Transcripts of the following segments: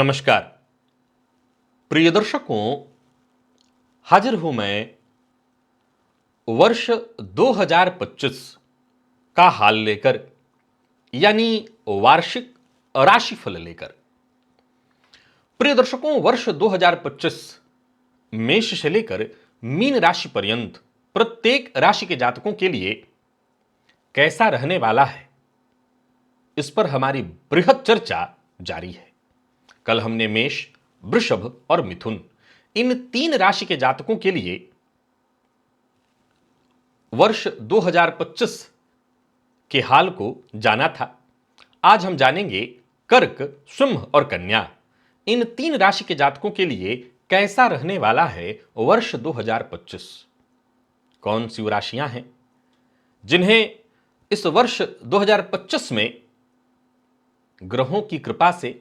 नमस्कार प्रिय दर्शकों, हाजिर हूं मैं वर्ष 2025 का हाल लेकर, यानी वार्षिक राशिफल लेकर। प्रिय दर्शकों, वर्ष 2025 मेष से लेकर मीन राशि पर्यंत प्रत्येक राशि के जातकों के लिए कैसा रहने वाला है, इस पर हमारी बृहद चर्चा जारी है। कल हमने मेष, वृषभ और मिथुन इन तीन राशि के जातकों के लिए वर्ष 2025 के हाल को जाना था। आज हम जानेंगे कर्क, सिंह और कन्या इन तीन राशि के जातकों के लिए कैसा रहने वाला है वर्ष 2025। कौन सी वो राशियां हैं जिन्हें इस वर्ष 2025 में ग्रहों की कृपा से,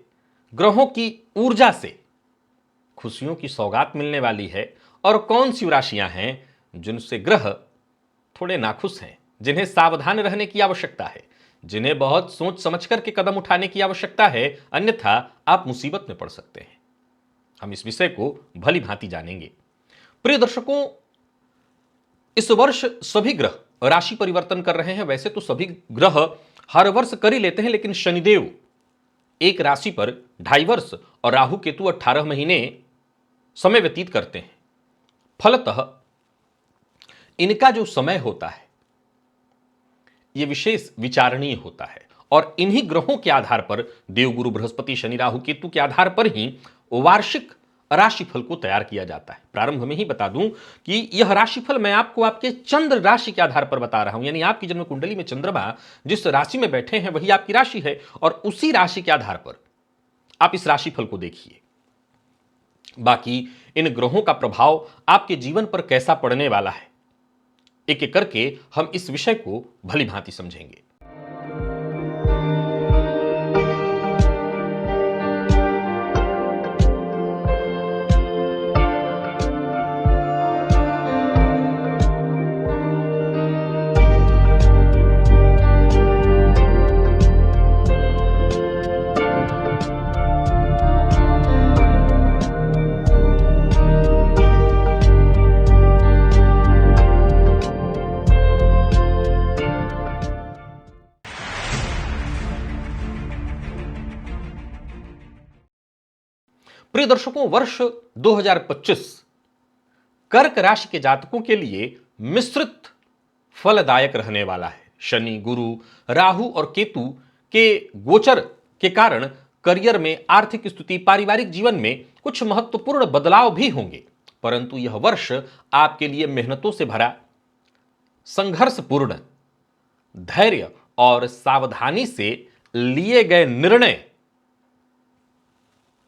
ग्रहों की ऊर्जा से खुशियों की सौगात मिलने वाली है, और कौन सी राशियां हैं जिनसे ग्रह थोड़े नाखुश हैं, जिन्हें सावधान रहने की आवश्यकता है, जिन्हें बहुत सोच समझ कर के कदम उठाने की आवश्यकता है, अन्यथा आप मुसीबत में पड़ सकते हैं। हम इस विषय को भली भांति जानेंगे। प्रिय दर्शकों, इस वर्ष सभी ग्रह राशि परिवर्तन कर रहे हैं। वैसे तो सभी ग्रह हर वर्ष कर ही लेते हैं, लेकिन शनिदेव एक राशि पर 2.5 वर्ष और राहु केतु 18 महीने समय व्यतीत करते हैं। फलतः इनका जो समय होता है यह विशेष विचारणीय होता है, और इन्हीं ग्रहों के आधार पर, देवगुरु बृहस्पति, शनि, राहु केतु के आधार पर ही वार्षिक राशिफल को तैयार किया जाता है। प्रारंभ में ही बता दूं कि यह राशिफल मैं आपको आपके चंद्र राशि के आधार पर बता रहा हूं, यानी आपकी जन्म कुंडली में चंद्रमा जिस राशि में बैठे हैं वही आपकी राशि है, और उसी राशि के आधार पर आप इस राशिफल को देखिए। बाकी इन ग्रहों का प्रभाव आपके जीवन पर कैसा पड़ने वाला है, एक एक करके हम इस विषय को भली भांति समझेंगे। प्रिय दर्शकों, वर्ष 2025 कर्क राशि के जातकों के लिए मिश्रित फलदायक रहने वाला है। शनि, गुरु, राहु और केतु के गोचर के कारण करियर में, आर्थिक स्थिति, पारिवारिक जीवन में कुछ महत्वपूर्ण बदलाव भी होंगे, परंतु यह वर्ष आपके लिए मेहनतों से भरा, संघर्षपूर्ण, धैर्य और सावधानी से लिए गए निर्णय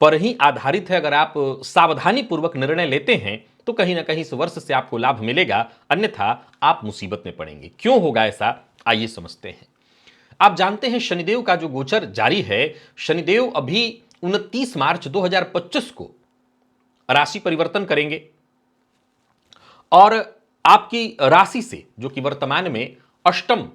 पर ही आधारित है। अगर आप सावधानी पूर्वक निर्णय लेते हैं तो कहीं ना कहीं इस वर्ष से आपको लाभ मिलेगा, अन्यथा आप मुसीबत में पड़ेंगे। क्यों होगा ऐसा, आइए समझते हैं। आप जानते हैं शनिदेव का जो गोचर जारी है, शनिदेव अभी 29 मार्च 2025 को राशि परिवर्तन करेंगे, और आपकी राशि से, जो कि वर्तमान में अष्टम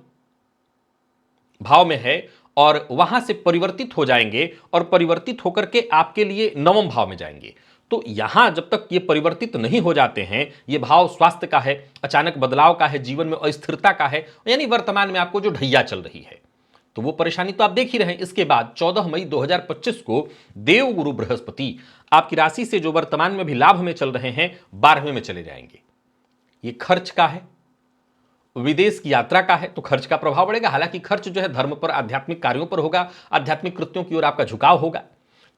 भाव में है, और वहां से परिवर्तित हो जाएंगे, और परिवर्तित होकर के आपके लिए नवम भाव में जाएंगे। तो यहां जब तक ये परिवर्तित नहीं हो जाते हैं, ये भाव स्वास्थ्य का है, अचानक बदलाव का है, जीवन में अस्थिरता का है, यानी वर्तमान में आपको जो ढैया चल रही है, तो वो परेशानी तो आप देख ही रहे हैं। इसके बाद 14 मई 2025 को देवगुरु बृहस्पति आपकी राशि से, जो वर्तमान में भी लाभ में चल रहे हैं, 12वें में चले जाएंगे। ये खर्च का है, विदेश की यात्रा का है, तो खर्च का प्रभाव बढ़ेगा। हालांकि खर्च जो है धर्म पर, आध्यात्मिक कार्यों पर होगा, आध्यात्मिक कृत्यों की ओर आपका झुकाव होगा।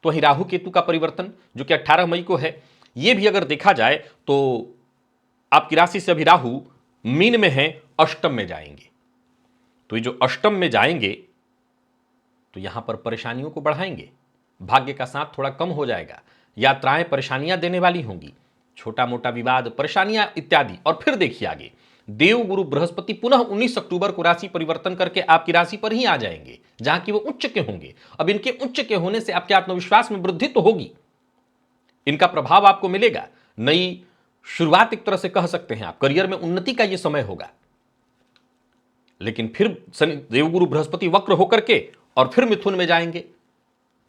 तो वहीं राहु केतु का परिवर्तन जो कि 18 मई को है, यह भी अगर देखा जाए तो आपकी राशि से अभी राहु मीन में है, अष्टम में जाएंगे। तो ये जो अष्टम में जाएंगे तो यहां पर परेशानियों को बढ़ाएंगे, भाग्य का साथ थोड़ा कम हो जाएगा, यात्राएं परेशानियां देने वाली होंगी, छोटा मोटा विवाद, परेशानियां इत्यादि। और फिर देखिए आगे, देवगुरु बृहस्पति पुनः 19 अक्टूबर को राशि परिवर्तन करके आपकी राशि पर ही आ जाएंगे, जहां कि वो उच्च के होंगे। अब इनके उच्च के होने से आपके आत्मविश्वास में वृद्धि तो होगी, इनका प्रभाव आपको मिलेगा, नई शुरुआत एक तरह से कह सकते हैं आप, करियर में उन्नति का यह समय होगा। लेकिन फिर शनि देवगुरु बृहस्पति वक्र होकर के और फिर मिथुन में जाएंगे,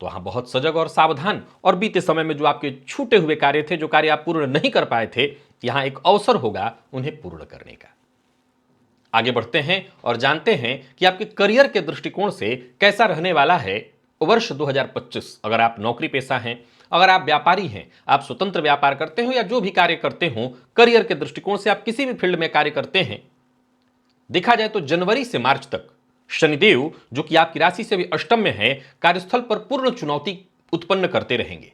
तो वहां बहुत सजग और सावधान, और बीते समय में जो आपके छूटे हुए कार्य थे, जो कार्य आप पूर्ण नहीं कर पाए थे, यहां एक अवसर होगा उन्हें पूर्ण करने का। आगे बढ़ते हैं और जानते हैं कि आपके करियर के दृष्टिकोण से कैसा रहने वाला है वर्ष 2025। अगर आप नौकरी पेशा हैं, अगर आप व्यापारी हैं, आप स्वतंत्र व्यापार करते हो या जो भी कार्य करते हो, करियर के दृष्टिकोण से आप किसी भी फील्ड में कार्य करते हैं, देखा जाए तो जनवरी से मार्च तक शनिदेव, जो कि आपकी राशि से भी अष्टम में है, कार्यस्थल पर पूर्ण चुनौती उत्पन्न करते रहेंगे।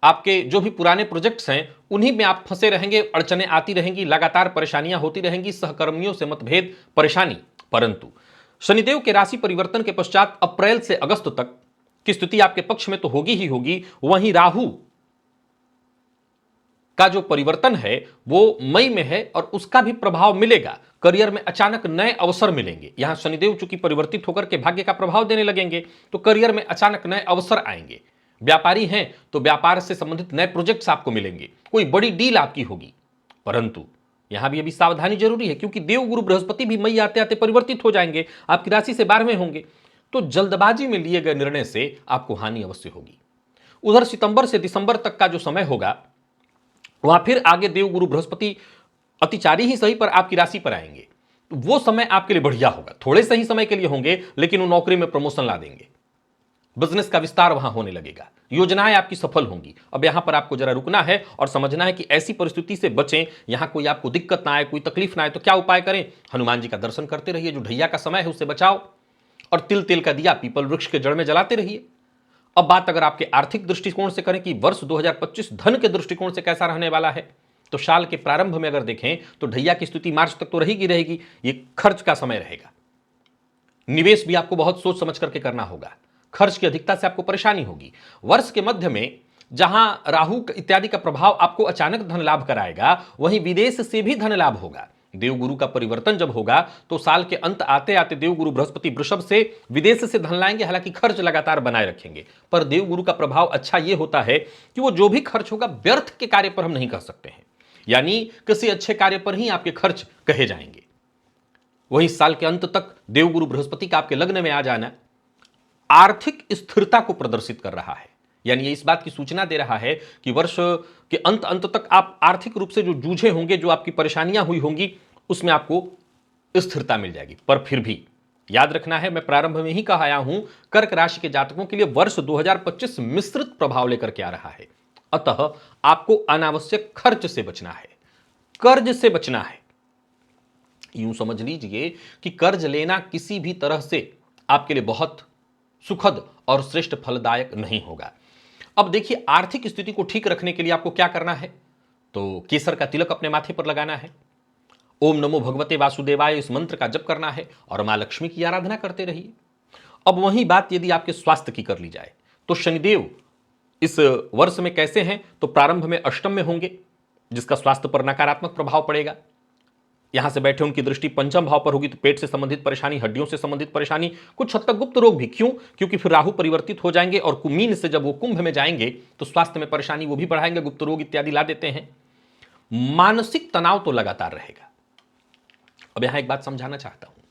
आपके जो भी पुराने प्रोजेक्ट्स हैं उन्हीं में आप फंसे रहेंगे, अड़चने आती रहेंगी, लगातार परेशानियां होती रहेंगी, सहकर्मियों से मतभेद, परेशानी। परंतु शनिदेव के राशि परिवर्तन के पश्चात अप्रैल से अगस्त तक की स्थिति आपके पक्ष में तो होगी ही होगी, वहीं राहु का जो परिवर्तन है वो मई में है और उसका भी प्रभाव मिलेगा। करियर में अचानक नए अवसर मिलेंगे। यहां शनिदेव चूंकि परिवर्तित होकर के भाग्य का प्रभाव देने लगेंगे, तो करियर में अचानक नए अवसर आएंगे। व्यापारी हैं तो व्यापार से संबंधित नए प्रोजेक्ट्स आपको मिलेंगे, कोई बड़ी डील आपकी होगी। परंतु यहां भी अभी सावधानी जरूरी है, क्योंकि देव गुरु बृहस्पति भी मई आते आते परिवर्तित हो जाएंगे, आपकी राशि से 12वें होंगे। तो जल्दबाजी में लिए गए निर्णय से आपको हानि अवश्य होगी। उधर सितंबर से दिसंबर तक का जो समय होगा, वहां फिर आगे देव गुरु बृहस्पति अतिचारी ही सही पर आपकी राशि पर आएंगे। वो समय आपके लिए बढ़िया होगा, थोड़े से ही समय के लिए होंगे, लेकिन वो नौकरी में प्रमोशन ला देंगे, बिजनेस का विस्तार वहां होने लगेगा, योजनाएं आपकी सफल होंगी। अब यहां पर आपको जरा रुकना है और समझना है कि ऐसी परिस्थिति से बचें, यहां कोई आपको दिक्कत ना आए, कोई तकलीफ ना आए। तो क्या उपाय करें? हनुमान जी का दर्शन करते रहिए, जो ढैया का समय है उससे बचाओ, और तिल तेल का दिया पीपल वृक्ष के जड़ में जलाते रहिए। अब बात अगर आपके आर्थिक दृष्टिकोण से करें कि वर्ष 2025 धन के दृष्टिकोण से कैसा रहने वाला है, तो साल के प्रारंभ में अगर देखें तो ढैया की स्थिति मार्च तक तो रहेगी। ये खर्च का समय रहेगा। निवेश भी आपको बहुत सोच समझ करके करना होगा, खर्च की अधिकता से आपको परेशानी होगी। वर्ष के मध्य में जहां राहु इत्यादि का प्रभाव आपको अचानक धन लाभ कराएगा, वहीं विदेश से भी धन लाभ होगा। देवगुरु का परिवर्तन जब होगा तो साल के अंत आते आते देवगुरु बृहस्पति वृषभ से विदेश से धन लाएंगे, हालांकि खर्च लगातार बनाए रखेंगे। पर देवगुरु का प्रभाव अच्छा यह होता है कि वो जो भी खर्च होगा व्यर्थ के कार्य पर हम नहीं कर सकते हैं, यानी किसी अच्छे कार्य पर ही आपके खर्च कहे जाएंगे। वहीं साल के अंत तक देवगुरु बृहस्पति का आपके लग्न में आ जाना आर्थिक स्थिरता को प्रदर्शित कर रहा है, यानी ये इस बात की सूचना दे रहा है कि वर्ष के अंत तक आप आर्थिक रूप से जो जूझे होंगे, जो आपकी परेशानियां हुई होंगी, उसमें आपको स्थिरता मिल जाएगी। पर फिर भी याद रखना है, मैं प्रारंभ में ही कहा आया हूं, कर्क राशि के जातकों के लिए वर्ष 2025 मिश्रित प्रभाव लेकर के आ रहा है। अतः आपको अनावश्यक खर्च से बचना है, कर्ज से बचना है। यूं समझ लीजिए कि कर्ज लेना किसी भी तरह से आपके लिए बहुत सुखद और श्रेष्ठ फलदायक नहीं होगा। अब देखिए, आर्थिक स्थिति को ठीक रखने के लिए आपको क्या करना है, तो केसर का तिलक अपने माथे पर लगाना है, ओम नमो भगवते वासुदेवाय इस मंत्र का जप करना है और मां लक्ष्मी की आराधना करते रहिए। अब वही बात यदि आपके स्वास्थ्य की कर ली जाए तो शनिदेव इस वर्ष में कैसे हैं, तो प्रारंभ में अष्टम में होंगे, जिसका स्वास्थ्य पर नकारात्मक प्रभाव पड़ेगा। यहां से बैठे उनकी दृष्टि पंचम भाव पर होगी, तो पेट से संबंधित परेशानी, हड्डियों से संबंधित परेशानी, कुछ हद तक गुप्त रोग भी। क्यों? क्योंकि फिर राहु परिवर्तित हो जाएंगे और कुमीन से जब वो कुंभ में जाएंगे तो स्वास्थ्य में परेशानी वो भी बढ़ाएंगे, गुप्त रोग इत्यादि ला देते हैं। मानसिक तनाव तो लगातार रहेगा। अब यहां एक बात समझाना चाहता हूं,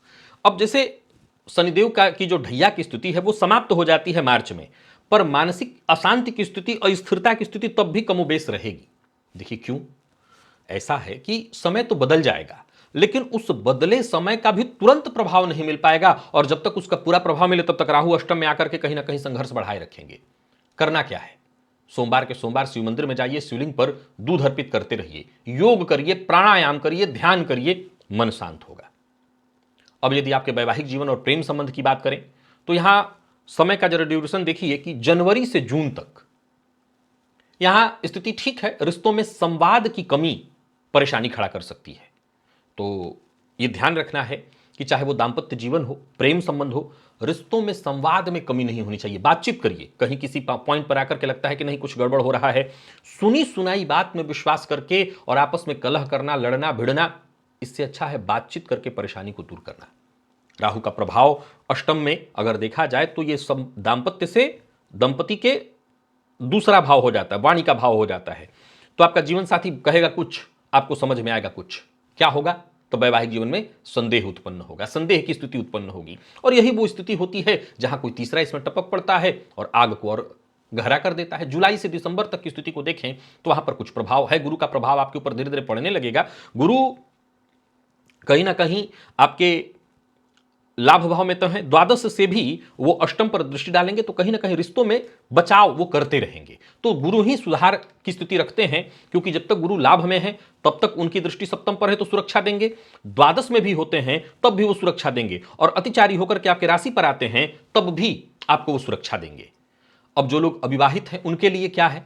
अब जैसे शनिदेव का की जो ढैया की स्थिति है वो समाप्त हो जाती है मार्च में, पर मानसिक अशांति की स्थिति, अस्थिरता की स्थिति तब भी कमोबेश रहेगी। देखिए क्यों? ऐसा है कि समय तो बदल जाएगा, लेकिन उस बदले समय का भी तुरंत प्रभाव नहीं मिल पाएगा, और जब तक उसका पूरा प्रभाव मिले तब तक राहु अष्टम में आकर के कहीं ना कहीं संघर्ष बढ़ाए रखेंगे। करना क्या है? सोमवार के सोमवार शिव मंदिर में जाइए, शिवलिंग पर दूध अर्पित करते रहिए, योग करिए, प्राणायाम करिए, ध्यान करिए, मन शांत होगा। अब यदि आपके वैवाहिक जीवन और प्रेम संबंध की बात करें तो यहां समय का जरा ड्यूरेशन देखिए कि जनवरी से जून तक यहां स्थिति ठीक है। रिश्तों में संवाद की कमी परेशानी खड़ा कर सकती है, तो यह ध्यान रखना है कि चाहे वो दाम्पत्य जीवन हो, प्रेम संबंध हो, रिश्तों में संवाद में कमी नहीं होनी चाहिए। बातचीत करिए, कहीं किसी पॉइंट पर आकर के लगता है कि नहीं कुछ गड़बड़ हो रहा है, सुनी सुनाई बात में विश्वास करके और आपस में कलह करना, लड़ना भिड़ना, इससे अच्छा है बातचीत करके परेशानी को दूर करना। राहु का प्रभाव अष्टम में अगर देखा जाए तो ये दाम्पत्य से दंपति के दूसरा भाव हो जाता है, वाणी का भाव हो जाता है। तो आपका जीवन साथी कहेगा कुछ, आपको समझ में आएगा कुछ। क्या होगा? तो वैवाहिक जीवन में संदेह उत्पन्न होगा, संदेह की स्थिति उत्पन्न होगी। और यही वो स्थिति होती है जहां कोई तीसरा इसमें टपक पड़ता है और आग को और गहरा कर देता है। जुलाई से दिसंबर तक की स्थिति को देखें तो वहां पर कुछ प्रभाव है, गुरु का प्रभाव आपके ऊपर धीरे धीरे पड़ने लगेगा। गुरु कहीं ना कहीं आपके लाभ भाव में तो है, द्वादश से भी वो अष्टम पर दृष्टि डालेंगे, तो कहीं ना कहीं रिश्तों में बचाव वो करते रहेंगे। तो गुरु ही सुधार की स्थिति रखते हैं, क्योंकि जब तक गुरु लाभ में है तब तक उनकी दृष्टि सप्तम पर है तो सुरक्षा देंगे, द्वादश में भी होते हैं तब भी वो सुरक्षा देंगे, और अतिचारी होकर के आपके राशि पर आते हैं तब भी आपको वो सुरक्षा देंगे। अब जो लोग अविवाहित हैं उनके लिए क्या है,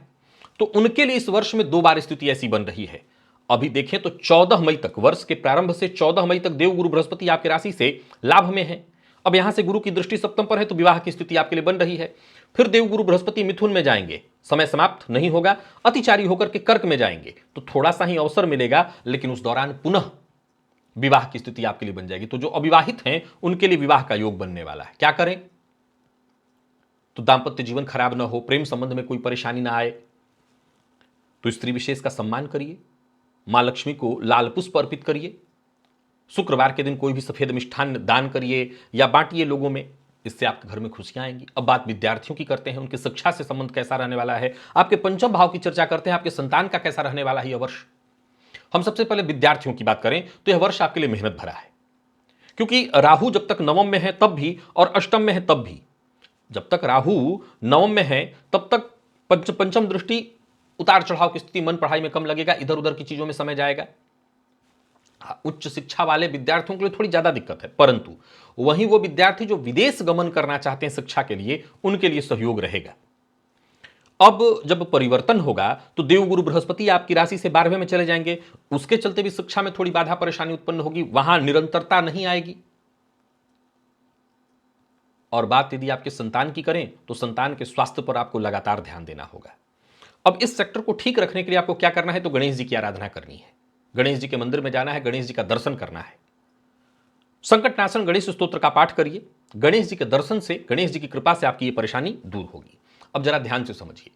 तो उनके लिए इस वर्ष में 2 बार स्थिति ऐसी बन रही है। अभी देखें तो 14 मई तक, वर्ष के प्रारंभ से 14 मई तक देवगुरु बृहस्पति आपकी राशि से लाभ में है। अब यहां से गुरु की दृष्टि सप्तम पर है तो विवाह की स्थिति आपके लिए बन रही है। फिर देवगुरु बृहस्पति मिथुन में जाएंगे, समय समाप्त नहीं होगा, अतिचारी होकर के कर्क में जाएंगे तो थोड़ा सा ही अवसर मिलेगा, लेकिन उस दौरान पुनः विवाह की स्थिति आपके लिए बन जाएगी। तो जो अविवाहित हैं उनके लिए विवाह का योग बनने वाला है। क्या करें, तो दांपत्य जीवन खराब ना हो, प्रेम संबंध में कोई परेशानी ना आए, तो स्त्री विशेष का सम्मान करिए, मां लक्ष्मी को लाल पुष्प अर्पित करिए, शुक्रवार के दिन कोई भी सफेद मिष्ठान दान करिए या बांटिए लोगों में, इससे आपके घर में खुशियां आएंगी। अब बात विद्यार्थियों की करते हैं, उनकी शिक्षा से संबंध कैसा रहने वाला है। आपके पंचम भाव की चर्चा करते हैं, आपके संतान का कैसा रहने वाला है यह वर्ष। हम सबसे पहले विद्यार्थियों की बात करें तो यह वर्ष आपके लिए मेहनत भरा है, क्योंकि राहु जब तक नवम में है तब भी और अष्टम में है तब भी, जब तक राहु नवम में है तब तक पंचम दृष्टि, उतार चढ़ाव की स्थिति, मन पढ़ाई में कम लगेगा, इधर उधर की चीजों में समय जाएगा। उच्च शिक्षा वाले विद्यार्थियों के लिए थोड़ी ज्यादा दिक्कत है, परंतु वहीं वो विद्यार्थी जो विदेश गमन करना चाहते हैं शिक्षा के लिए, उनके लिए सहयोग रहेगा। अब जब परिवर्तन होगा तो देवगुरु बृहस्पति आपकी राशि से 12वें में चले जाएंगे, उसके चलते भी शिक्षा में थोड़ी बाधा परेशानी उत्पन्न होगी, वहां निरंतरता नहीं आएगी। और बात यदि आपके संतान की करें तो संतान के स्वास्थ्य पर आपको लगातार ध्यान देना होगा। अब इस सेक्टर को ठीक रखने के लिए आपको क्या करना है, तो गणेश जी की आराधना करनी है, गणेश जी के मंदिर में जाना है, गणेश जी का दर्शन करना है, संकटनाशन गणेश स्तोत्र का पाठ करिए। गणेश जी के दर्शन से, गणेश जी की कृपा से आपकी ये परेशानी दूर होगी। अब जरा ध्यान से समझिए,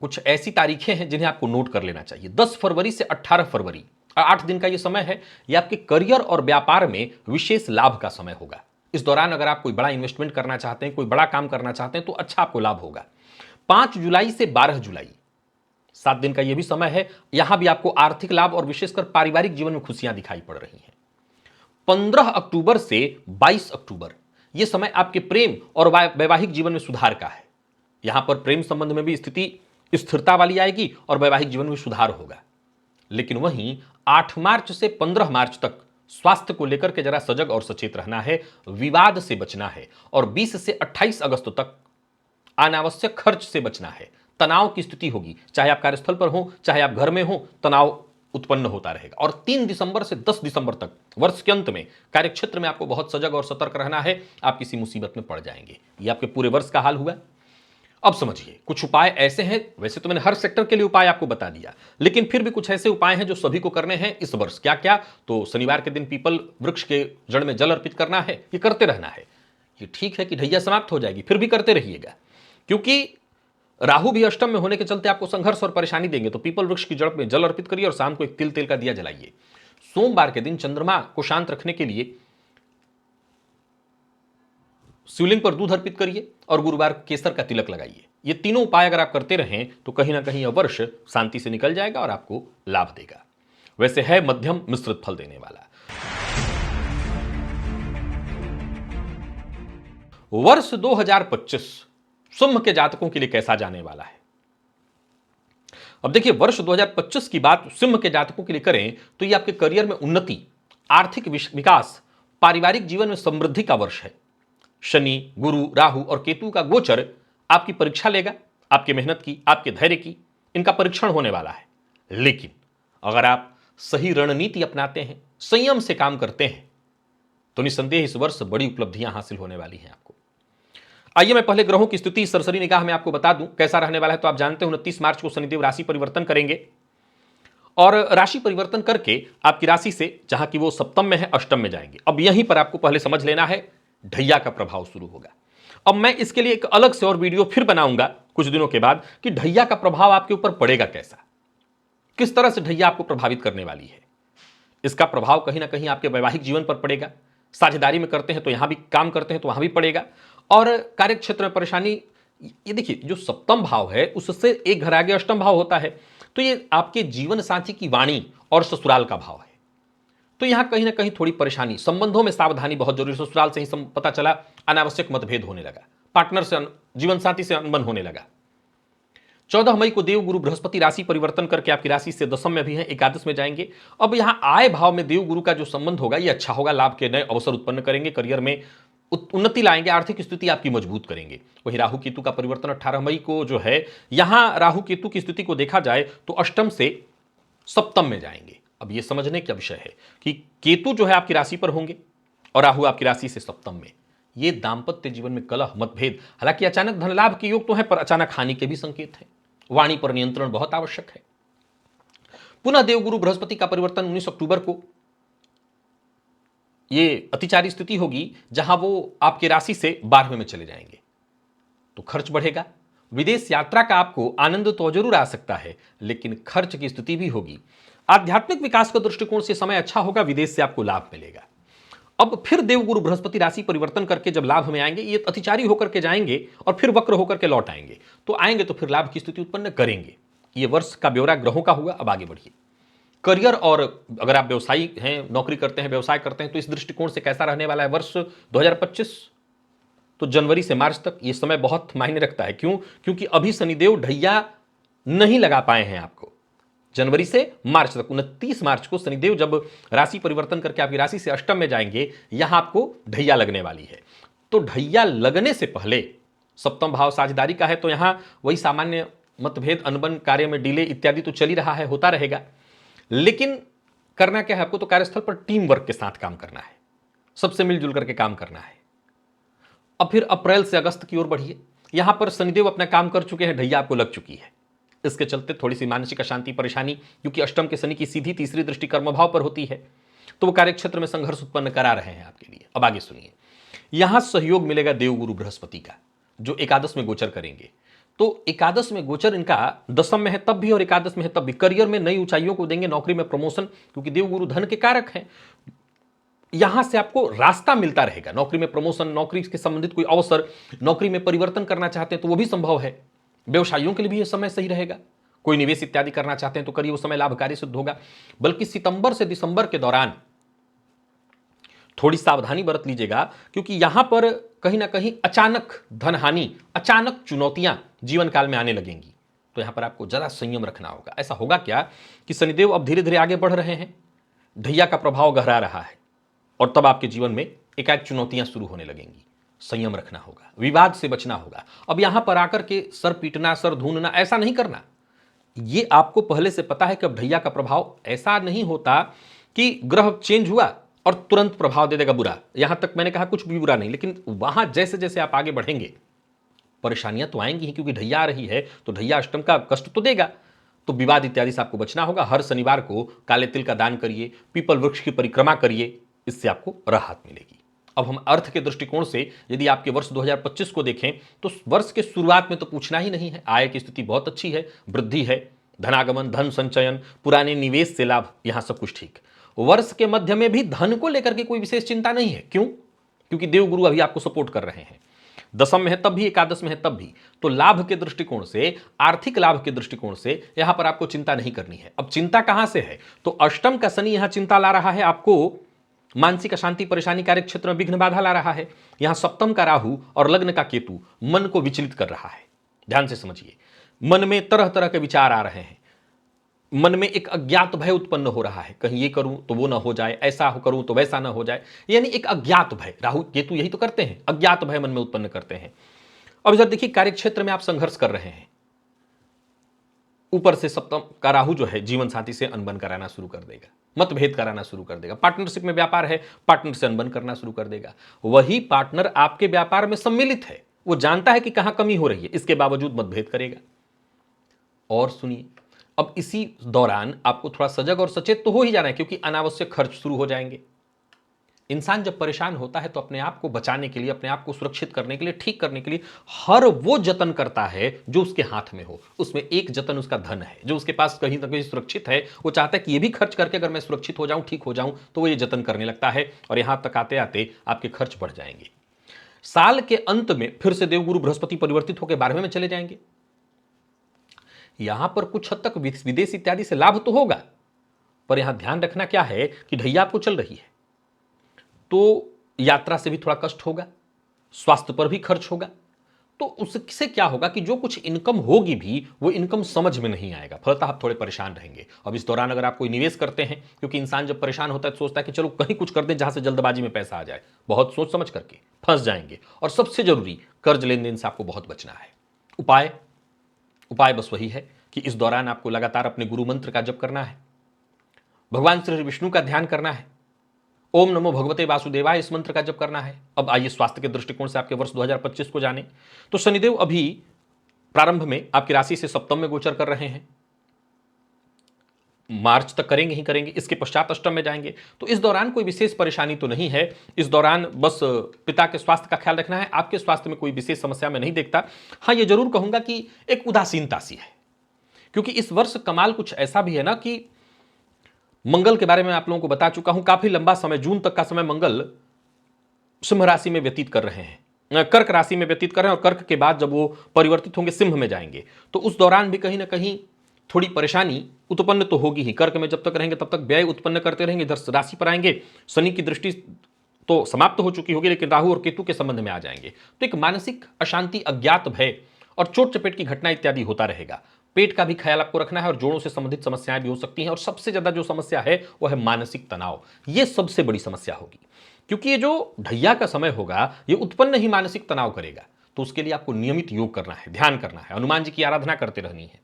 कुछ ऐसी तारीखें हैं जिन्हें आपको नोट कर लेना चाहिए। 10 फरवरी से 18 फरवरी, 8 दिन का यह समय है, यह आपके करियर और व्यापार में विशेष लाभ का समय होगा। इस दौरान अगर आप कोई बड़ा इन्वेस्टमेंट करना चाहते हैं, कोई बड़ा काम करना चाहते हैं तो अच्छा आपको लाभ होगा। 5 जुलाई से 12 जुलाई, 7 दिन का यह भी समय है, यहां भी आपको आर्थिक लाभ और विशेषकर पारिवारिक जीवन में खुशियां दिखाई पड़ रही हैं। 15 अक्टूबर से 22 अक्टूबर, यह समय आपके प्रेम और वैवाहिक जीवन में सुधार का है। यहां पर प्रेम संबंध में भी स्थिति स्थिरता वाली आएगी और वैवाहिक जीवन में सुधार होगा। लेकिन वहीं 8 मार्च से 15 मार्च तक स्वास्थ्य को लेकर के जरा सजग और सचेत रहना है, विवाद से बचना है, और 20 से 28 अगस्त तक अनावश्यक खर्च से बचना है। तनाव की स्थिति होगी, चाहे आप कार्यस्थल पर हो चाहे आप घर में हो, तनाव उत्पन्न होता रहेगा। और 3 दिसंबर से 10 दिसंबर तक, वर्ष के अंत में, कार्यक्षेत्र में आपको बहुत सजग और सतर्क रहना है, आप किसी मुसीबत में पड़ जाएंगे। ये आपके पूरे वर्ष का हाल हुआ। अब समझिए, कुछ उपाय ऐसे हैं, वैसे तो मैंने हर सेक्टर के लिए उपाय आपको बता दिया, लेकिन फिर भी कुछ ऐसे उपाय हैं जो सभी को करने हैं इस वर्ष। क्या क्या, तो शनिवार के दिन पीपल वृक्ष के जड़ में जल अर्पित करना है, ये करते रहना है। ये ठीक है कि ढैया समाप्त हो जाएगी, फिर भी करते रहिएगा, क्योंकि राहु भी अष्टम में होने के चलते आपको संघर्ष और परेशानी देंगे। तो पीपल वृक्ष की जड़ में जल अर्पित करिए और शाम को एक तिल तेल का दिया जलाइए। सोमवार के दिन चंद्रमा को शांत रखने के लिए शिवलिंग पर दूध अर्पित करिए और गुरुवार केसर का तिलक लगाइए। ये तीनों उपाय अगर आप करते रहें तो कहीं ना कहीं यह वर्ष शांति से निकल जाएगा और आपको लाभ देगा। वैसे है मध्यम मिश्रित फल देने वाला। वर्ष 2025 सिंह के जातकों के लिए कैसा जाने वाला है? अब देखिए, वर्ष 2025 की बात सिंह के जातकों के लिए करें तो यह आपके करियर में उन्नति, आर्थिक विकास, पारिवारिक जीवन में समृद्धि का वर्ष है। शनि, गुरु, राहु और केतु का गोचर आपकी परीक्षा लेगा, आपकी मेहनत की, आपके धैर्य की, इनका परीक्षण होने वाला है। लेकिन अगर आप सही रणनीति अपनाते हैं, संयम से काम करते हैं, तो निसंदेह इस वर्ष बड़ी उपलब्धियां हासिल होने वाली हैं आपको। आइए मैं पहले ग्रहों की स्थिति सरसरी निगाह में आपको बता दूं कैसा रहने वाला है। तो आप जानते हैं 29 मार्च को शनिदेव राशि परिवर्तन करेंगे और राशि परिवर्तन करके आपकी राशि से, जहां की वो सप्तम में है, अष्टम में जाएंगे। अब यहीं पर आपको पहले समझ लेना है, ढैया का प्रभाव शुरू होगा। अब मैं इसके लिए एक अलग से और वीडियो फिर बनाऊंगा कुछ दिनों के बाद कि ढैया का प्रभाव आपके ऊपर पड़ेगा कैसा, किस तरह से ढैया आपको प्रभावित करने वाली है। इसका प्रभाव कहीं ना कहीं आपके वैवाहिक जीवन पर पड़ेगा। साझेदारी में करते हैं तो यहां भी काम करते हैं तो वहां भी पड़ेगा। और कार्य क्षेत्र में परेशानी, ये देखिए जो सप्तम भाव है उससे एक घर आगे अष्टम भाव होता है, तो ये आपके जीवन साथी की वाणी और ससुराल का भाव है। तो यहां कहीं ना कहीं थोड़ी परेशानी, संबंधों में सावधानी बहुत जरूरी। ससुराल से ही पता चला अनावश्यक मतभेद होने लगा, पार्टनर से, जीवन साथी से अनबन होने लगा। 14 मई को देव गुरु बृहस्पति राशि परिवर्तन करके आपकी राशि से दशम में भी हैं, एकादश में जाएंगे। अब यहां आय भाव में देव गुरु का जो संबंध होगा ये अच्छा होगा, लाभ के नए अवसर उत्पन्न करेंगे, करियर में उन्नति लाएंगे, आर्थिक स्थिति आपकी मजबूत करेंगे। वहीं राहु केतु का परिवर्तन 18 मई को जो है, यहां राहु केतु की स्थिति को देखा जाए तो अष्टम से सप्तम में जाएंगे। अब यह समझने का विषय है कि केतु जो है आपकी राशि पर होंगे और राहु आपकी राशि से सप्तम में। ये दांपत्य जीवन में कलह, मतभेद, हालांकि अचानक धन लाभ के योग तो है पर अचानक हानि के भी संकेत हैं। वाणी पर नियंत्रण बहुत आवश्यक है। पुनः देवगुरु बृहस्पति का परिवर्तन 19 अक्टूबर को, ये अतिचारी स्थिति होगी जहां वो आपकी राशि से 12वें में चले जाएंगे, तो खर्च बढ़ेगा। विदेश यात्रा का आपको आनंद तो जरूर आ सकता है, लेकिन खर्च की स्थिति भी होगी। आध्यात्मिक विकास का दृष्टिकोण से समय अच्छा होगा, विदेश से आपको लाभ मिलेगा। अब फिर देवगुरु बृहस्पति राशि परिवर्तन करके जब लाभ में आएंगे, ये अतिचारी होकर के जाएंगे और फिर वक्र होकर के लौट आएंगे, तो आएंगे तो फिर लाभ की स्थिति उत्पन्न करेंगे। ये वर्ष का ब्यौरा ग्रहों का हुआ। अब आगे बढ़िए। करियर, और अगर आप व्यवसायी हैं, नौकरी करते हैं, व्यवसाय करते हैं, तो इस दृष्टिकोण से कैसा रहने वाला है वर्ष 2025? तो जनवरी से मार्च तक ये समय बहुत मायने रखता है। क्यों? क्योंकि अभी शनिदेव ढैया नहीं लगा पाए हैं आपको। जनवरी से मार्च तक, 29 मार्च को शनिदेव जब राशि परिवर्तन करके आपकी राशि से अष्टम में जाएंगे, यहां आपको ढैया लगने वाली है। तो ढैया लगने से पहले, सप्तम भाव साझेदारी का है, तो यहां वही सामान्य मतभेद, अनबन, कार्य में डिले इत्यादि तो चल ही रहा है, होता रहेगा। लेकिन करना क्या है आपको? तो कार्यस्थल पर टीम वर्क के साथ काम करना है, सबसे मिलजुल करके काम करना है। अब फिर अप्रैल से अगस्त की ओर बढ़िए। यहां पर शनिदेव अपना काम कर चुके हैं, ढैया आपको लग चुकी है। इसके चलते थोड़ी सी मानसिक अशांति, परेशानी, क्योंकि अष्टम के शनि की सीधी तीसरी दृष्टि कर्म भाव पर होती है, तो वो कार्यक्षेत्र में संघर्ष उत्पन्न करा रहे हैं आपके लिए। अब आगे सुनिए। यहां सहयोग मिलेगा देवगुरु बृहस्पति का, जो एकादश में गोचर करेंगे। तो एकादश में गोचर इनका दशम में है तब भी और एकादश में है तब भी। करियर में नई ऊंचाइयों को देंगे, नौकरी में प्रमोशन, क्योंकि देवगुरु धन के कारक हैं। यहां से आपको रास्ता मिलता रहेगा, नौकरी में प्रमोशन, नौकरी के संबंधित कोई अवसर, नौकरी में परिवर्तन करना चाहते हैं तो वो भी संभव है। व्यवसायियों के लिए भी यह समय सही रहेगा। कोई निवेश इत्यादि करना चाहते हैं तो करिए, वो समय लाभकारी सिद्ध होगा। बल्कि सितंबर से दिसंबर के दौरान थोड़ी सावधानी बरत लीजिएगा, क्योंकि यहां पर कहीं ना कहीं अचानक धन हानि, अचानक चुनौतियां जीवन काल में आने लगेंगी। तो यहां पर आपको जरा संयम रखना होगा। ऐसा होगा क्या कि शनिदेव अब धीरे धीरे आगे बढ़ रहे हैं, ढैया का प्रभाव गहरा रहा है, और तब आपके जीवन में एकाएक चुनौतियां शुरू होने लगेंगी। संयम रखना होगा, विवाद से बचना होगा। अब यहां पर आकर के सर पीटना, सर धूनना, ऐसा नहीं करना। ये आपको पहले से पता है कि अब ढैया का प्रभाव ऐसा नहीं होता कि ग्रह चेंज हुआ और तुरंत प्रभाव दे देगा बुरा। यहां तक मैंने कहा कुछ भी बुरा नहीं, लेकिन वहां जैसे जैसे आप आगे बढ़ेंगे परेशानियां तो आएंगी ही, क्योंकि ढैया आ रही है तो ढैया अष्टम का कष्ट तो देगा। तो विवाद इत्यादि से आपको बचना होगा। हर शनिवार को काले तिल का दान करिए, पीपल वृक्ष की परिक्रमा करिए, इससे आपको राहत मिलेगी। अब हम अर्थ के दृष्टिकोण से यदि आपके वर्ष 2025 को देखें तो वर्ष के शुरुआत में तो पूछना ही नहीं है, आय की स्थिति बहुत अच्छी है, वृद्धि है, धनागमन, धन संचयन, पुराने निवेश से लाभ, यहां सब कुछ ठीक। वर्ष के मध्य में भी धन को लेकर के कोई विशेष चिंता नहीं है। क्यों? क्योंकि देवगुरु अभी आपको सपोर्ट कर रहे हैं। दशम में है तब भी, एकादश में है तब भी। तो लाभ के दृष्टिकोण से, आर्थिक लाभ के दृष्टिकोण से यहां पर आपको चिंता नहीं करनी है। अब चिंता कहां से है? तो अष्टम का शनि यहां चिंता ला रहा है, आपको मानसिक अशांति, परेशानी, कार्य क्षेत्र में विघ्न बाधा ला रहा है। यहां सप्तम का राहु और लग्न का केतु मन को विचलित कर रहा है। ध्यान से समझिए, मन में तरह तरह के विचार आ रहे हैं, मन में एक अज्ञात भय उत्पन्न हो रहा है, कहीं ये करूं तो वो ना हो जाए, ऐसा करूं तो वैसा ना हो जाए, यानी एक अज्ञात भय। राहु केतु यही तो करते हैं, अज्ञात भय मन में उत्पन्न करते हैं। अब इधर देखिए, कार्य क्षेत्र में आप संघर्ष कर रहे हैं, ऊपर से सप्तम का राहु जो है जीवन साथी से अनबन कराना शुरू कर देगा, मतभेद कराना शुरू कर देगा। पार्टनरशिप में व्यापार है, पार्टनर से अनबन करना शुरू कर देगा। वही पार्टनर आपके व्यापार में सम्मिलित है, वो जानता है कि कहां कमी हो रही है, इसके बावजूद मतभेद करेगा। और सुनिए, अब इसी दौरान आपको थोड़ा सजग और सचेत तो हो ही जाना है, क्योंकि अनावश्यक खर्च शुरू हो जाएंगे। इंसान जब परेशान होता है तो अपने आप को बचाने के लिए, अपने आप को सुरक्षित करने के लिए, ठीक करने के लिए हर वो जतन करता है जो उसके हाथ में हो। उसमें एक जतन उसका धन है, जो उसके पास कहीं ना कहीं सुरक्षित है। वो चाहता है कि ये भी खर्च करके अगर मैं सुरक्षित हो जाऊं, ठीक हो जाऊं, तो वो ये जतन करने लगता है और यहां तक आते आते आपके खर्च बढ़ जाएंगे। साल के अंत में फिर से देवगुरु बृहस्पति परिवर्तित होकर 12वें में चले जाएंगे। यहां पर कुछ हद तक विदेश इत्यादि से लाभ तो होगा, पर यहां ध्यान रखना क्या है कि ढैया आपको चल रही है तो यात्रा से भी थोड़ा कष्ट होगा, स्वास्थ्य पर भी खर्च होगा। तो उससे क्या होगा कि जो कुछ इनकम होगी भी वो इनकम समझ में नहीं आएगा, फलतः आप थोड़े परेशान रहेंगे। अब इस दौरान अगर आप कोई निवेश करते हैं, क्योंकि इंसान जब परेशान होता है तो सोचता है कि चलो कहीं कुछ कर दें जहां से जल्दबाजी में पैसा आ जाए, बहुत सोच समझ करके फंस जाएंगे। और सबसे जरूरी, कर्ज लेन देन से आपको बहुत बचना है। उपाय उपाय बस वही है कि इस दौरान आपको लगातार अपने गुरु मंत्र का जप करना है, भगवान श्री विष्णु का ध्यान करना है, ओम नमो भगवते वासुदेवाय इस मंत्र का जप करना है। अब आइए स्वास्थ्य के दृष्टिकोण से आपके वर्ष 2025 को जाने। तो शनिदेव अभी प्रारंभ में आपकी राशि से सप्तम में गोचर कर रहे हैं, मार्च तक करेंगे ही करेंगे, इसके पश्चात अष्टम में जाएंगे। तो इस दौरान कोई विशेष परेशानी तो नहीं है। इस दौरान बस पिता के स्वास्थ्य का ख्याल रखना है। आपके स्वास्थ्य में कोई विशेष समस्या मैं नहीं देखता। हाँ, ये जरूर कहूंगा कि एक उदासीनता सी है, क्योंकि इस वर्ष कमाल कुछ ऐसा भी है ना कि मंगल के बारे में आप लोगों को बता चुका हूं, काफी लंबा समय, जून तक का समय मंगल सिंह राशि में व्यतीत कर रहे हैं, कर्क राशि में व्यतीत कर रहे हैं, और कर्क के बाद जब वो परिवर्तित होंगे सिंह में जाएंगे तो उस दौरान भी कहीं ना कहीं थोड़ी परेशानी उत्पन्न तो होगी ही। कर्क में जब तक रहेंगे तब तक व्यय उत्पन्न करते रहेंगे। इधर राशि पर आएंगे, शनि की दृष्टि तो समाप्त हो चुकी होगी, लेकिन राहु और केतु के संबंध में आ जाएंगे तो एक मानसिक अशांति, अज्ञात भय और चोट चपेट की घटना इत्यादि होता रहेगा। पेट का भी ख्याल आपको रखना है और जोड़ों से संबंधित समस्याएं भी हो सकती हैं। और सबसे ज्यादा जो समस्या है वो है मानसिक तनाव। ये सबसे बड़ी समस्या होगी, क्योंकि ये जो ढैया का समय होगा ये उत्पन्न ही मानसिक तनाव करेगा। तो उसके लिए आपको नियमित योग करना है, ध्यान करना है, हनुमान जी की आराधना करते रहनी है,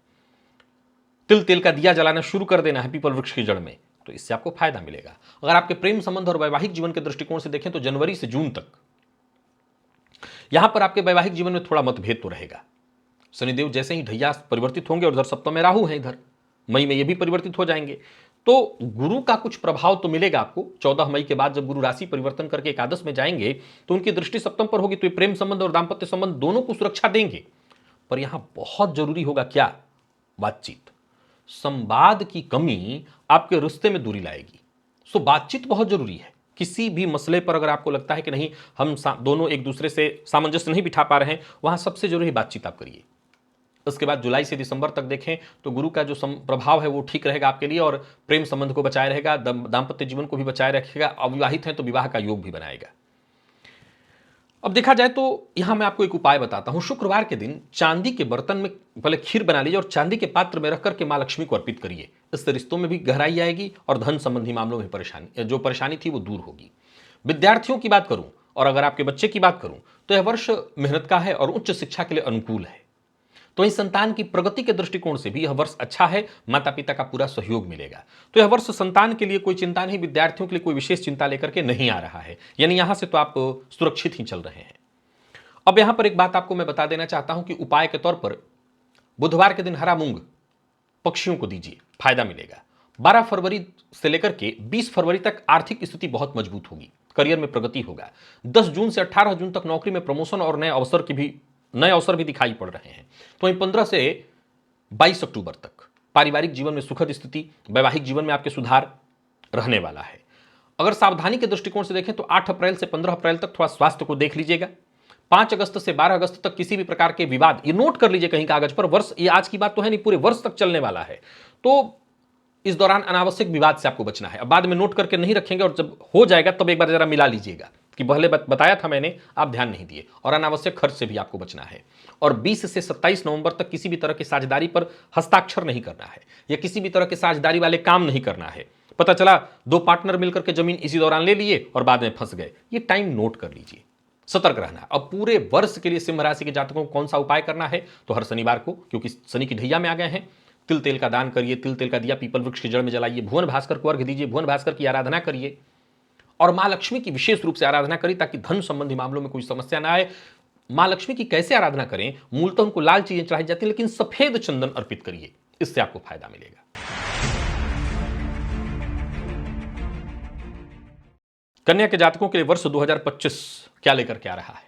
तिल तेल का दिया जलाना शुरू कर देना है पीपल वृक्ष की जड़ में, तो इससे आपको फायदा मिलेगा। अगर आपके प्रेम संबंध और वैवाहिक जीवन के दृष्टिकोण से देखें तो जनवरी से जून तक यहां पर आपके वैवाहिक जीवन में थोड़ा मतभेद तो रहेगा। शनिदेव जैसे ही ढैया परिवर्तित होंगे और उधर सप्तम में राहु है, इधर मई में ये भी परिवर्तित हो जाएंगे, तो गुरु का कुछ प्रभाव तो मिलेगा आपको। 14 मई के बाद जब गुरु राशि परिवर्तन करके एकादश में जाएंगे तो उनकी दृष्टि सप्तम पर होगी, तो ये प्रेम संबंध और दाम्पत्य संबंध दोनों को सुरक्षा देंगे। पर यहां बहुत जरूरी होगा क्या? बातचीत। संवाद की कमी आपके रिश्ते में दूरी लाएगी। सो बातचीत बहुत जरूरी है। किसी भी मसले पर अगर आपको लगता है कि नहीं, हम दोनों एक दूसरे से सामंजस्य नहीं बिठा पा रहे हैं, वहां सबसे जरूरी बातचीत आप करिए। उसके बाद जुलाई से दिसंबर तक देखें तो गुरु का जो प्रभाव है वो ठीक रहेगा आपके लिए, और प्रेम संबंध को बचाए रहेगा, दाम्पत्य जीवन को भी बचाए रखेगा। अविवाहित हैं तो विवाह का योग भी बनाएगा। अब देखा जाए तो यहां मैं आपको एक उपाय बताता हूं। शुक्रवार के दिन चांदी के बर्तन में पहले खीर बना लीजिए और चांदी के पात्र में रख करके मां लक्ष्मी को अर्पित करिए। इससे रिश्तों में भी गहराई आएगी और धन संबंधी मामलों में परेशानी थी वो दूर होगी। विद्यार्थियों की बात करूं और अगर आपके बच्चे की बात करूं तो यह वर्ष मेहनत का है और उच्च शिक्षा के लिए अनुकूल है। तो इस संतान की प्रगति के दृष्टिकोण से भी यह वर्ष अच्छा है, माता पिता का पूरा सहयोग मिलेगा। तो यह वर्ष संतान के लिए कोई चिंता नहीं, विद्यार्थियों के लिए कोई विशेष चिंता लेकर के नहीं आ रहा है, यानी यहां से तो आप सुरक्षित ही चल रहे हैं। अब यहां पर एक बात आपको मैं बता देना चाहता हूं कि उपाय के तौर पर बुधवार के दिन हरा मूंग पक्षियों को दीजिए, फायदा मिलेगा। 12 फरवरी से लेकर के 20 फरवरी तक आर्थिक स्थिति बहुत मजबूत होगी, करियर में प्रगति होगा। 10 जून से 18 जून तक नौकरी में प्रमोशन और नए अवसर भी दिखाई पड़ रहे हैं। तो वहीं 15 से 22 अक्टूबर तक पारिवारिक जीवन में सुखद स्थिति, वैवाहिक जीवन में आपके सुधार रहने वाला है। अगर सावधानी के दृष्टिकोण से देखें तो 8 अप्रैल से 15 अप्रैल तक थोड़ा स्वास्थ्य को देख लीजिएगा। 5 अगस्त से 12 अगस्त तक किसी भी प्रकार के विवाद, ये नोट कर लीजिए कहीं कागज पर, वर्ष ये आज की बात तो है नहीं, पूरे वर्ष तक चलने वाला है। तो इस दौरान अनावश्यक विवाद से आपको बचना है। अब बाद में नोट करके नहीं रखेंगे और जब हो जाएगा तब एक बार जरा मिला लीजिएगा कि पहले बताया था मैंने, आप ध्यान नहीं दिए। और अनावश्यक खर्च से भी आपको बचना है। और 20 से 27 नवंबर तक किसी भी तरह की साझेदारी पर हस्ताक्षर नहीं करना है, या किसी भी तरह के साझेदारी वाले काम नहीं करना है। पता चला 2 पार्टनर मिलकर के जमीन इसी दौरान ले लिए और बाद में फंस गए, ये टाइम नोट कर लीजिए, सतर्क रहना है। अब पूरे वर्ष के लिए सिंह राशि के जातकों को कौन सा उपाय करना है, तो हर शनिवार को, क्योंकि शनि की ढैया में आ गए हैं, तिल तेल का दान करिए, तिल तेल का दिया पीपल वृक्ष की जड़ में जलाइए, भुवन भास्कर को अर्घ दीजिए, भुवन भास्कर की आराधना करिए और मां लक्ष्मी की विशेष रूप से आराधना करिए ताकि धन संबंधी मामलों में कोई समस्या ना आए। मां लक्ष्मी की कैसे आराधना करें? मूलतः उनको लाल चीजें चढ़ाई जाती हैं, लेकिन सफेद चंदन अर्पित करिए, इससे आपको फायदा मिलेगा। कन्या के जातकों के लिए वर्ष 2025 क्या लेकर के आ रहा है?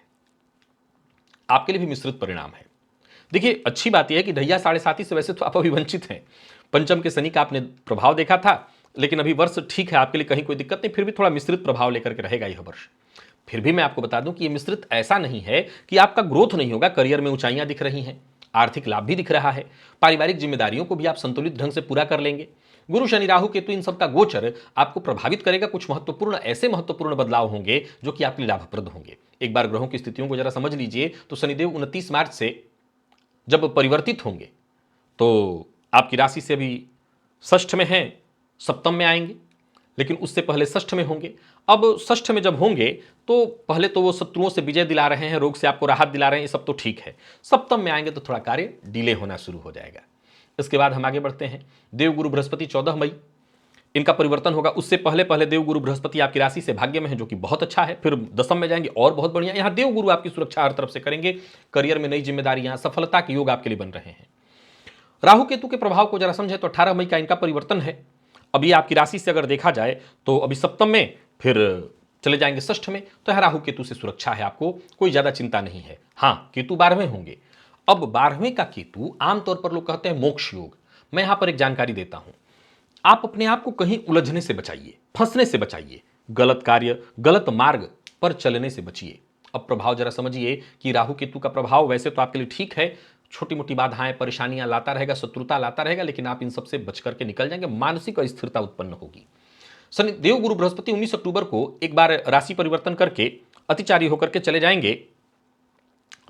आपके लिए भी मिश्रित परिणाम है। देखिए, अच्छी बात यह है कि ढैया 7.5 से वैसे तो आप अभी वंचित हैं। पंचम के शनि का आपने प्रभाव देखा था, लेकिन अभी वर्ष ठीक है, आपके लिए कहीं कोई दिक्कत नहीं, फिर भी थोड़ा मिश्रित प्रभाव लेकर के रहेगा यह वर्ष। फिर भी मैं आपको बता दूं कि यह मिश्रित ऐसा नहीं है कि आपका ग्रोथ नहीं होगा। करियर में ऊंचाइयां दिख रही हैं, आर्थिक लाभ भी दिख रहा है, पारिवारिक जिम्मेदारियों को भी आप संतुलित ढंग से पूरा कर लेंगे। गुरु शनि राहु केतु इन सबका गोचर आपको प्रभावित करेगा। कुछ महत्वपूर्ण बदलाव होंगे जो कि आपके लिए लाभप्रद होंगे। एक बार ग्रहों की स्थितियों को जरा समझ लीजिए तो शनिदेव 29 मार्च से जब परिवर्तित होंगे तो आपकी राशि से भी षष्ठ में हैं, सप्तम में आएंगे, लेकिन उससे पहले षष्ठ में होंगे। अब षष्ठ में जब होंगे तो पहले तो वो शत्रुओं से विजय दिला रहे हैं, रोग से आपको राहत दिला रहे हैं, ये सब तो ठीक है। सप्तम में आएंगे तो थोड़ा कार्य डिले होना शुरू हो जाएगा। इसके बाद हम आगे बढ़ते हैं। देवगुरु बृहस्पति 14 मई इनका परिवर्तन होगा। उससे पहले देवगुरु बृहस्पति आपकी राशि से भाग्य में है, जो कि बहुत अच्छा है। फिर दशम में जाएंगे और बहुत बढ़िया। यहां देवगुरु आपकी सुरक्षा हर तरफ से करेंगे। करियर में नई जिम्मेदारियां, सफलता के योग आपके लिए बन रहे हैं। राहु केतु के प्रभाव को जरा समझे तो 18 मई का इनका परिवर्तन है। अभी आपकी राशि से अगर देखा जाए तो अभी सप्तम में, फिर चले जाएंगे षष्ठ में। तो यह राहु केतु से सुरक्षा है, आपको कोई ज्यादा चिंता नहीं है। हाँ, केतु 12वें होंगे। अब 12वें का केतु आमतौर पर लोग कहते हैं मोक्ष योग। मैं यहां पर एक जानकारी देता हूं, आप अपने आप को कहीं उलझने से बचाइए, फंसने से बचाइए, गलत कार्य, गलत मार्ग पर चलने से बचिए। अब प्रभाव जरा समझिए कि राहु केतु का प्रभाव वैसे तो आपके लिए ठीक है, छोटी मोटी बाधाएं, परेशानियां लाता रहेगा, शत्रुता लाता रहेगा, लेकिन आप इन सबसे बच करके निकल जाएंगे। मानसिक अस्थिरता उत्पन्न होगी। शनि देवगुरु बृहस्पति 19 अक्टूबर को एक बार राशि परिवर्तन करके अतिचारी होकर के चले जाएंगे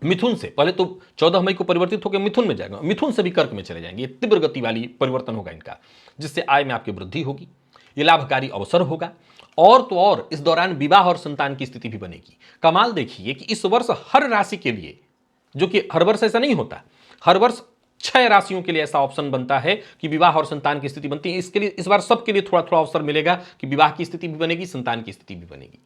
मिथुन से। पहले तो 14 मई को परिवर्तित होकर मिथुन में जाएगा, मिथुन से भी कर्क में चले जाएंगे। ये तीव्र गति वाली परिवर्तन होगा इनका, जिससे आय में आपकी वृद्धि होगी, ये लाभकारी अवसर होगा। और तो और इस दौरान विवाह और संतान की स्थिति भी बनेगी। कमाल देखिए कि इस वर्ष हर राशि के लिए, जो कि हर वर्ष ऐसा नहीं होता, हर वर्ष 6 राशियों के लिए ऐसा ऑप्शन बनता है कि विवाह और संतान की स्थिति बनती है। इसके लिए इस बार सबके लिए थोड़ा थोड़ा अवसर मिलेगा कि विवाह की स्थिति भी बनेगी, संतान की स्थिति भी बनेगी।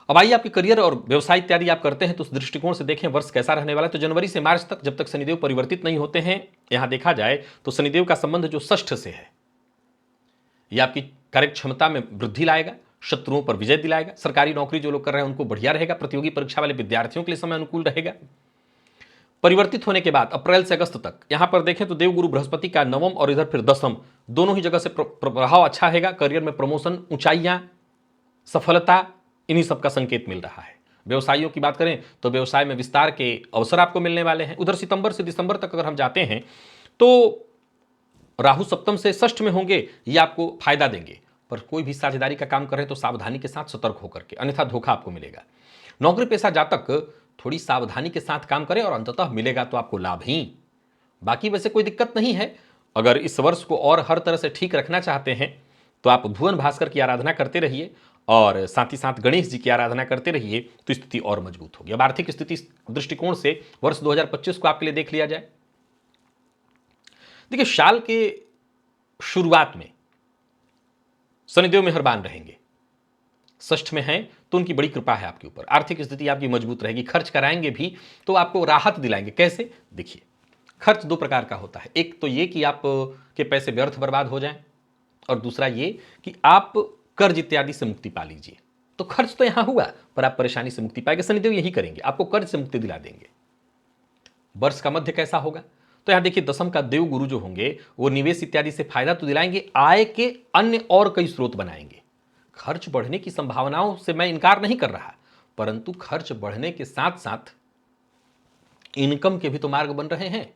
अब आइए, आपके करियर और व्यवसाय इत्यादि आप करते हैं तो उस दृष्टिकोण से देखें वर्ष कैसा रहने वाला है। तो जनवरी से मार्च तक, जब तक शनिदेव परिवर्तित नहीं होते हैं, यहां देखा जाए तो शनिदेव का संबंध जो षष्ठ से है, यह आपकी कार्य क्षमता में वृद्धि लाएगा, शत्रुओं पर विजय दिलाएगा। सरकारी नौकरी जो लोग कर रहे हैं उनको बढ़िया रहेगा। प्रतियोगी परीक्षा वाले विद्यार्थियों के लिए समय अनुकूल रहेगा। परिवर्तित होने के बाद अप्रैल से अगस्त तक यहां पर देखें तो देवगुरु बृहस्पति का नवम और इधर फिर दसम, दोनों ही जगह से प्रभाव अच्छा रहेगा। करियर में प्रमोशन, ऊंचाइयां, सफलता, इन्हीं सब का संकेत मिल रहा है। व्यवसायियों की बात करें तो व्यवसाय में विस्तार के अवसर आपको मिलने वाले हैं। उधर सितंबर से दिसंबर तक अगर हम जाते हैं तो राहु सप्तम से षष्ठ में होंगे, ये आपको फायदा देंगे। पर कोई भी साझेदारी का काम करें तो सावधानी के साथ, सतर्क होकर के, अन्यथा धोखा आपको मिलेगा। नौकरी पेशा जातक थोड़ी सावधानी के साथ काम करें और अंततः मिलेगा तो आपको लाभ ही। बाकी वैसे कोई दिक्कत नहीं है। अगर इस वर्ष को और हर तरह से ठीक रखना चाहते हैं तो आप भुवन भास्कर की आराधना करते रहिए और साथ ही साथ गणेश जी की आराधना करते रहिए, तो स्थिति और मजबूत होगी। अब आर्थिक स्थिति दृष्टिकोण से वर्ष 2025 को आपके लिए देख लिया जाए। देखिए, साल के शुरुआत में शनिदेव मेहरबान रहेंगे, षष्ठ में हैं तो उनकी बड़ी कृपा है आपके ऊपर। आर्थिक स्थिति आपकी मजबूत रहेगी। खर्च कराएंगे भी तो आपको राहत दिलाएंगे। कैसे? देखिए, खर्च 2 प्रकार का होता है। एक तो ये कि आप के पैसे व्यर्थ बर्बाद हो जाएं, और दूसरा ये कि आप कर्ज इत्यादि से मुक्ति पा लीजिए। तो खर्च तो यहां हुआ, पर आप परेशानी से मुक्ति पाएंगे। शनिदेव यही करेंगे, आपको कर्ज से मुक्ति दिला देंगे। वर्ष का मध्य कैसा होगा? तो यहां देखिए, दशम का देव गुरु जो होंगे वो निवेश इत्यादि से फायदा तो दिलाएंगे, आय के अन्य और कई स्रोत बनाएंगे। खर्च बढ़ने की संभावनाओं से मैं इनकार नहीं कर रहा, परंतु खर्च बढ़ने के साथ साथ इनकम के भी तो मार्ग बन रहे हैं।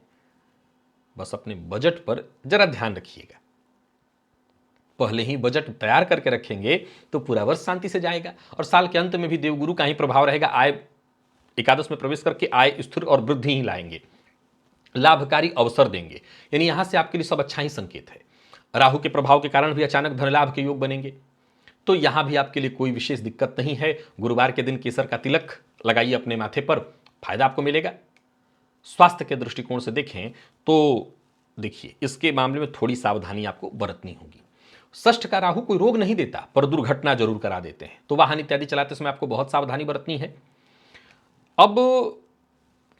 बस अपने बजट पर जरा ध्यान रखिएगा। पहले ही बजट तैयार करके रखेंगे तो पूरा वर्ष शांति से जाएगा। और साल के अंत में भी देवगुरु का ही प्रभाव रहेगा। आय एकादश में प्रवेश करके आय स्थिर और वृद्धि ही लाएंगे, लाभकारी अवसर देंगे। यानी यहां से आपके लिए सब अच्छा ही संकेत है। राहु के प्रभाव के कारण भी अचानक धन लाभ के योग बनेंगे, तो यहां भी आपके लिए कोई विशेष दिक्कत नहीं है। गुरुवार के दिन केसर का तिलक लगाइए अपने माथे पर, फायदा आपको मिलेगा। स्वास्थ्य के दृष्टिकोण से देखें तो देखिए, इसके मामले में थोड़ी सावधानी आपको बरतनी होगी। षष्ठ का राहु कोई रोग नहीं देता, पर दुर्घटना जरूर करा देते हैं, तो वाहन इत्यादि चलाते समय आपको बहुत सावधानी बरतनी है। अब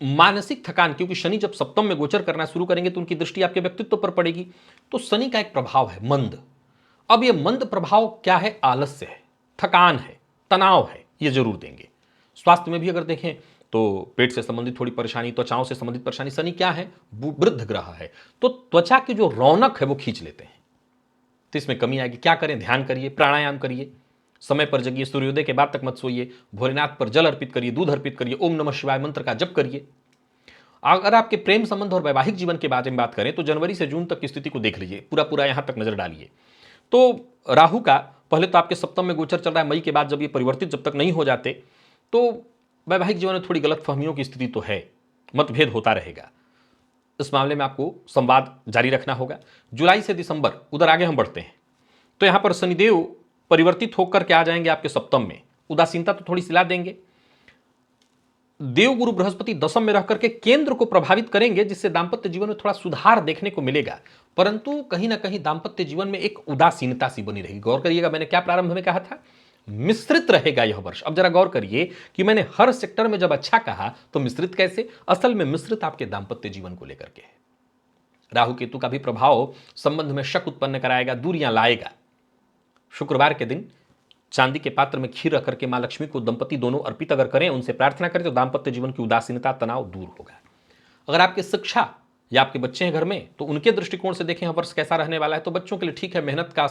मानसिक थकान, क्योंकि शनि जब सप्तम में गोचर करना शुरू करेंगे तो उनकी दृष्टि आपके व्यक्तित्व पर पड़ेगी। तो शनि का एक प्रभाव है मंद। अब यह मंद प्रभाव क्या है? आलस्य है। थकान है, तनाव है, ये जरूर देंगे। स्वास्थ्य में भी अगर देखें तो पेट से संबंधित थोड़ी परेशानी, त्वचाओं से संबंधित परेशानी, शनि क्या है, वृद्ध ग्रह है, तो त्वचा की जो रौनक है वो खींच लेते हैं, तो इसमें कमी आएगी। क्या करें, ध्यान करिए, प्राणायाम करिए, समय पर जगिए, सूर्योदय के बाद तक मत सोइए, भोलेनाथ पर जल अर्पित करिए, दूध अर्पित करिए, ओम नमः शिवाय मंत्र का जप करिए। अगर आपके प्रेम संबंध और वैवाहिक जीवन के बारे में बात करें तो जनवरी से जून तक की स्थिति को देख लीजिए, पूरा पूरा यहां तक नजर डालिए। तो राहु का पहले तो आपके सप्तम में गोचर चल रहा है, मई के बाद जब ये परिवर्तित जब तक नहीं हो जाते तो वैवाहिक जीवन में थोड़ी गलत फहमियों की स्थिति तो है, मतभेद होता रहेगा। इस मामले में आपको संवाद जारी रखना होगा। जुलाई से दिसंबर, उधर आगे हम बढ़ते हैं, तो यहां पर शनिदेव परिवर्तित होकर के आ जाएंगे आपके सप्तम में, उदासीनता तो थोड़ी सिला देंगे। देव गुरु बृहस्पति दशम में रहकर के केंद्र को प्रभावित करेंगे, जिससे दाम्पत्य जीवन में थोड़ा सुधार देखने को मिलेगा, परंतु कहीं ना कहीं दाम्पत्य जीवन में एक उदासीनता सी बनी रहेगी। गौर करिएगा, मैंने क्या प्रारंभ में कहा था, मिश्रित रहेगा यह वर्ष। अब जरा गौर करिए कि मैंने हर सेक्टर में जब अच्छा कहा तो मिश्रित कैसे, असल में मिश्रित आपके दाम्पत्य जीवन को लेकर के है। राहु केतु का भी प्रभाव संबंध में शक उत्पन्न कराएगा, दूरियां लाएगा। शुक्रवार के दिन चांदी के पात्र में खीर रख करके मां लक्ष्मी को दंपति दोनों अर्पित अगर करें, उनसे प्रार्थना करें, तो दाम्पत्य जीवन की उदासीनता, तनाव दूर होगा। अगर आपकी शिक्षा या आपके बच्चे हैं घर में, तो उनके दृष्टिकोण से देखें वर्ष कैसा रहने वाला है, तो बच्चों के लिए ठीक है, मेहनत का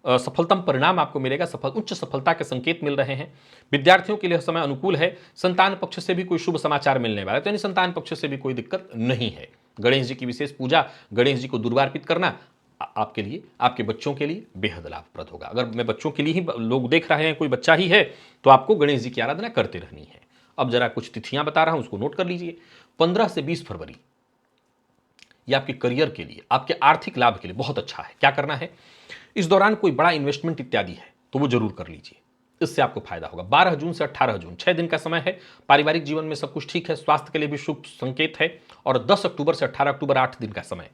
सफलतम परिणाम आपको मिलेगा, उच्च सफलता के संकेत मिल रहे हैं। विद्यार्थियों के लिए समय अनुकूल है। संतान पक्ष से भी कोई शुभ समाचार मिलने वाला है, तो यानी संतान पक्ष से भी कोई दिक्कत नहीं है। गणेश जी की विशेष पूजा, गणेश जी को दुर्वा अर्पित करना आपके लिए, आपके बच्चों के लिए बेहद लाभप्रद होगा। अगर मैं बच्चों के लिए ही लोग देख रहे हैं, कोई बच्चा ही है, तो आपको गणेश जी की आराधना करते रहनी है। अब जरा कुछ तिथियां बता रहा हूं, उसको नोट कर लीजिए। 15 से 20 फरवरी ये आपके करियर के लिए, आपके आर्थिक लाभ के लिए बहुत अच्छा है। क्या करना है, इस दौरान कोई बड़ा इन्वेस्टमेंट इत्यादि है तो वो जरूर कर लीजिए, इससे आपको फायदा होगा। 12 जून से 18 जून 6 दिन का समय है। पारिवारिक जीवन में सब कुछ ठीक है, स्वास्थ्य के लिए भी शुभ संकेत है। और 10 अक्टूबर से 18 अक्टूबर 8 दिन का समय,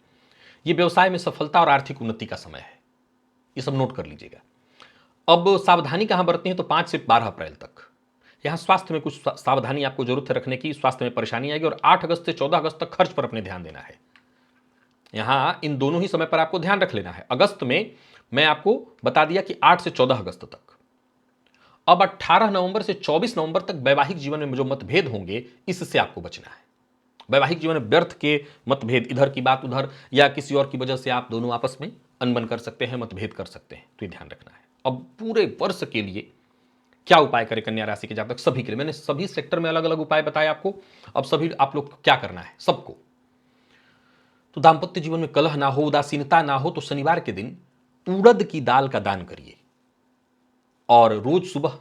ये व्यवसाय में सफलता और आर्थिक उन्नति का समय है। ये सब नोट कर लीजिएगा। अब सावधानी कहां बरतनी है, तो 5 से 12 अप्रैल तक यहां स्वास्थ्य में कुछ सावधानी आपको जरूरत है रखने की, स्वास्थ्य में परेशानी आएगी। और 8 अगस्त से 14 अगस्त तक खर्च पर अपने ध्यान देना है। यहां इन दोनों ही समय पर आपको ध्यान रख लेना है। अगस्त में मैं आपको बता दिया कि 8 से 14 अगस्त तक। अब 18 नवंबर से 24 नवंबर तक वैवाहिक जीवन में जो मतभेद होंगे, इससे आपको बचना है। वैवाहिक जीवन में व्यर्थ के मतभेद, इधर की बात उधर, या किसी और की वजह से आप दोनों आपस में अनबन कर सकते हैं, मतभेद कर सकते हैं, तो ये ध्यान रखना है। अब पूरे वर्ष के लिए क्या उपाय करें कन्या राशि के जातक सभी के लिए, मैंने सभी सेक्टर में अलग अलग उपाय बताए आपको। अब सभी आप लोग क्या करना है सबको, तो दाम्पत्य जीवन में कलह ना हो, उदासीनता ना हो, तो शनिवार के दिन उड़द की दाल का दान करिए और रोज सुबह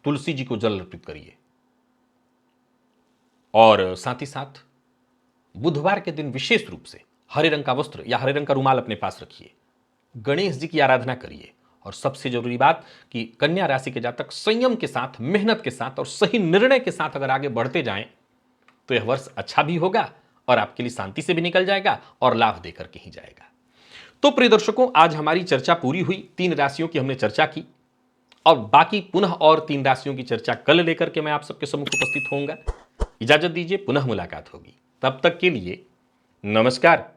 तुलसी जी को जल अर्पित करिए। और साथ ही साथ बुधवार के दिन विशेष रूप से हरे रंग का वस्त्र या हरे रंग का रुमाल अपने पास रखिए, गणेश जी की आराधना करिए। और सबसे जरूरी बात कि कन्या राशि के जातक संयम के साथ, मेहनत के साथ और सही निर्णय के साथ अगर आगे बढ़ते जाएं तो यह वर्ष अच्छा भी होगा और आपके लिए शांति से भी निकल जाएगा और लाभ देकर के ही जाएगा। तो प्रिय दर्शकों, आज हमारी चर्चा पूरी हुई। 3 राशियों की हमने चर्चा की और बाकी पुनः और 3 राशियों की चर्चा कल लेकर के मैं आप सबके सम्मुख उपस्थित होऊंगा। इजाजत दीजिए, पुनः मुलाकात होगी। तब तक के लिए नमस्कार।